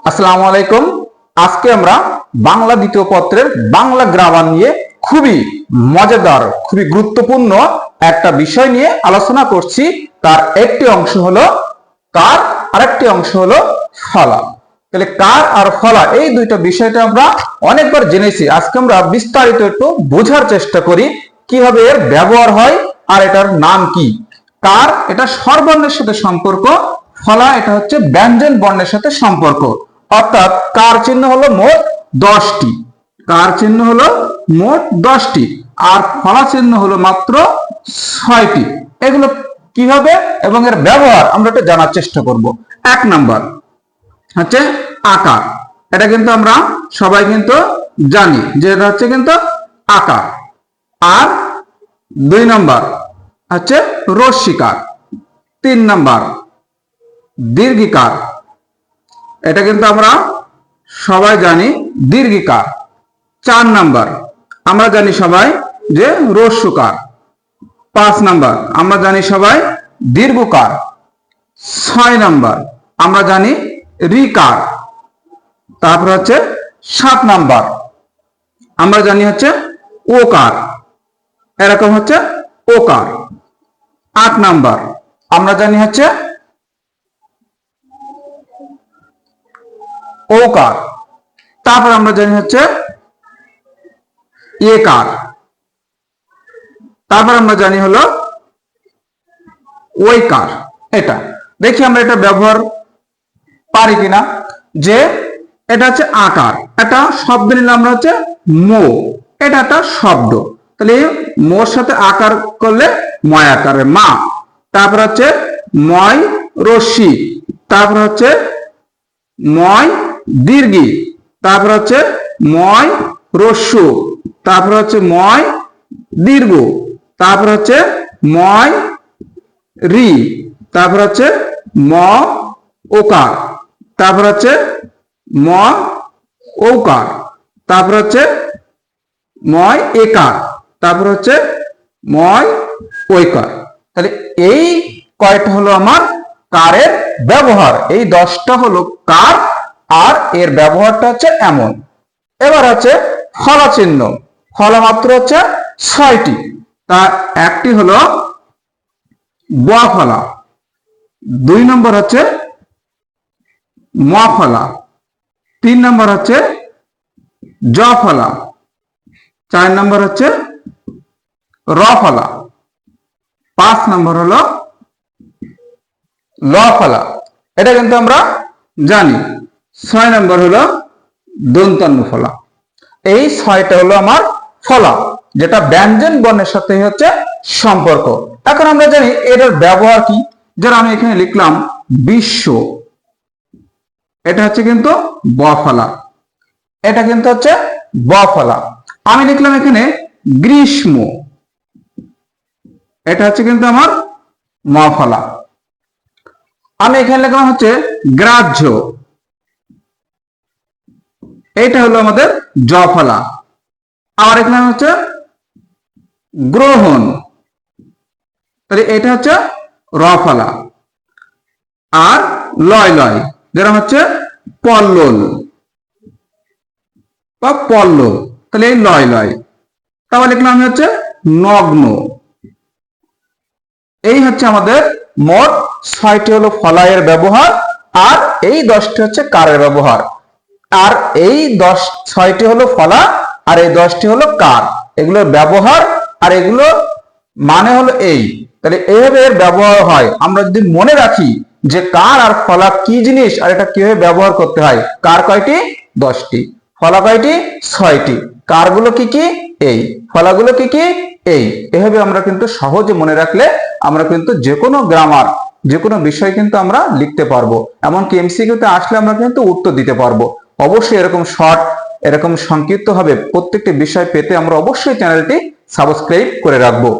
আসসালামু আলাইকুম। আজকে আমরা বাংলা দ্বিতীয় পত্রের বাংলা গ্রামার নিয়ে খুবই মজাদার, খুবই গুরুত্বপূর্ণ একটা বিষয় নিয়ে আলোচনা করছি। তার একটি অংশ হলো কার, আরেকটি অংশ হলো ফলা। তাহলে কার আর ফলা এই দুইটা বিষয়টা আমরা অনেকবার জেনেছি। আজকে আমরা বিস্তারিত একটু বোঝার চেষ্টা করি কিভাবে এর ব্যবহার হয় আর এটার নাম কি। কার এটা স্বরবর্ণের সাথে সম্পর্ক, ফলা এটা হচ্ছে ব্যঞ্জন বর্ণের সাথে সম্পর্ক। অর্থাৎ কার চিহ্ন হলো মোট 10টি, কার চিহ্ন হলো মোট 10টি, আর ফলা চিহ্ন হলো মাত্র 6টি। এগুলো কিভাবে এবং এর ব্যবহার আমরা একটু জানার চেষ্টা করব। 1 নাম্বার হচ্ছে আকার। এটা কিন্তু আমরা সবাই কিন্তু জানি যে এটা হচ্ছে কিন্তু আকার। আর 2 নাম্বার হচ্ছে রস্যিকার। 3 নাম্বার দীর্ঘিকার। এটা কিন্তু আমরা সবাই জানি দীর্ঘিকার। 4 নাম্বার আমরা জানি সবাই যে রস্যকার। 5 নাম্বার আমরা জানি সবাই দীর্ঘকার। 6 নাম্বার আমরা জানি রিকার। তারপর হচ্ছে 7 নাম্বার আমরা জানি হচ্ছে ওকার, এরকম হচ্ছে ওকার। 8 নাম্বার আমরা জানি হচ্ছে ওকার। তারপর আমরা জানি হচ্ছে একার। তারপর আমরা জানি হলো ওইকার। এটা দেখি আমরা এটা ব্যবহার পারি কিনা। যে এটা হচ্ছে আকার, এটা শব্দ নিলাম আমরা হচ্ছে মো, এটা একটা শব্দ। তাহলে মোর সাথে আকার করলে ময় আকারে মা। তারপর হচ্ছে ময় রশ্মি, তারপর হচ্ছে ময় দীর্ঘি, তারপর হচ্ছে ময় রস্যু, তারপর হচ্ছে ময় দীর্ঘ, তারপর হচ্ছে ময় রি, তারপর হচ্ছে ম ওকার, তারপর হচ্ছে ম ঔকার, তারপর হচ্ছে ময় একার, তারপর হচ্ছে ময় ঐকার। তাহলে এই কয়টা হলো আমার কারের ব্যবহার। এই 10টা হলো কার, আর এর ব্যবহারটা হচ্ছে এমন। এবার হচ্ছে ফলা চিহ্ন। ফলা মাত্র হচ্ছে 6টি। তার একটি হলো ব ফলা, 2 নম্বর হচ্ছে ম ফলা, 3 নম্বর হচ্ছে জ ফলা, 4 নম্বর হচ্ছে র ফলা, 5 নম্বর হলো ল ফলা। এটা কিন্তু আমরা জানি। 6 নম্বর হলো দন্তান্ন ফলা। এই 6টা হলো আমার ফলা, যেটা ব্যঞ্জন বর্ণের সাথে হচ্ছে সম্পর্ক। এখন আমরা জানি এটার ব্যবহার কি। যারা আমি এখানে লিখলাম বিশ্ব, এটা হচ্ছে কিন্তু ব ফলা, এটা কিন্তু হচ্ছে ব ফলা। আমি লিখলাম এখানে গ্রীষ্ম, এটা হচ্ছে কিন্তু আমার ম ফলা। আমি এখানে লিখলাম হচ্ছে গ্রাহ্য, এটা হলো আমাদের জ ফলা। আবার এখানে হচ্ছে গ্রহণ, তাহলে এটা হচ্ছে র ফলা। আর লয় লয়, যেটা হচ্ছে পল্লল বা পল্লব, তাহলে এই লয় লয়। তারপর লিখলাম আমি হচ্ছে নগ্ন। এই হচ্ছে আমাদের মোট 6টি হলো ফলায়ের ব্যবহার, আর এই 10টি হচ্ছে কারের ব্যবহার। আর এই 6টি হলো ফলা, আর এই 10টি হলো কার। এগুলোর ব্যবহার আর এগুলো মানে হলো এই। তাহলে এইভাবে এর ব্যবহার হয়। আমরা যদি মনে রাখি যে কার আর ফলা কি জিনিস আর এটা কিভাবে ব্যবহার করতে হয়। কার কয়টি? 10টি। ফলা কয়টি? 6টি। কারগুলো কি কি? এই। ফলাগুলো কি কি? এই। এভাবে আমরা কিন্তু সহজে মনে রাখলে আমরা কিন্তু যে কোনো গ্রামার, যে কোনো বিষয় কিন্তু আমরা লিখতে পারবো। এমনকি এমসিকিউতে আসলে আমরা কিন্তু উত্তর দিতে পারবো। অবশ্যই এরকম শর্ট, এরকম সংক্ষিপ্ত ভাবে প্রত্যেকটি বিষয় পেতে আমরা অবশ্যই চ্যানেলটি সাবস্ক্রাইব করে রাখবো।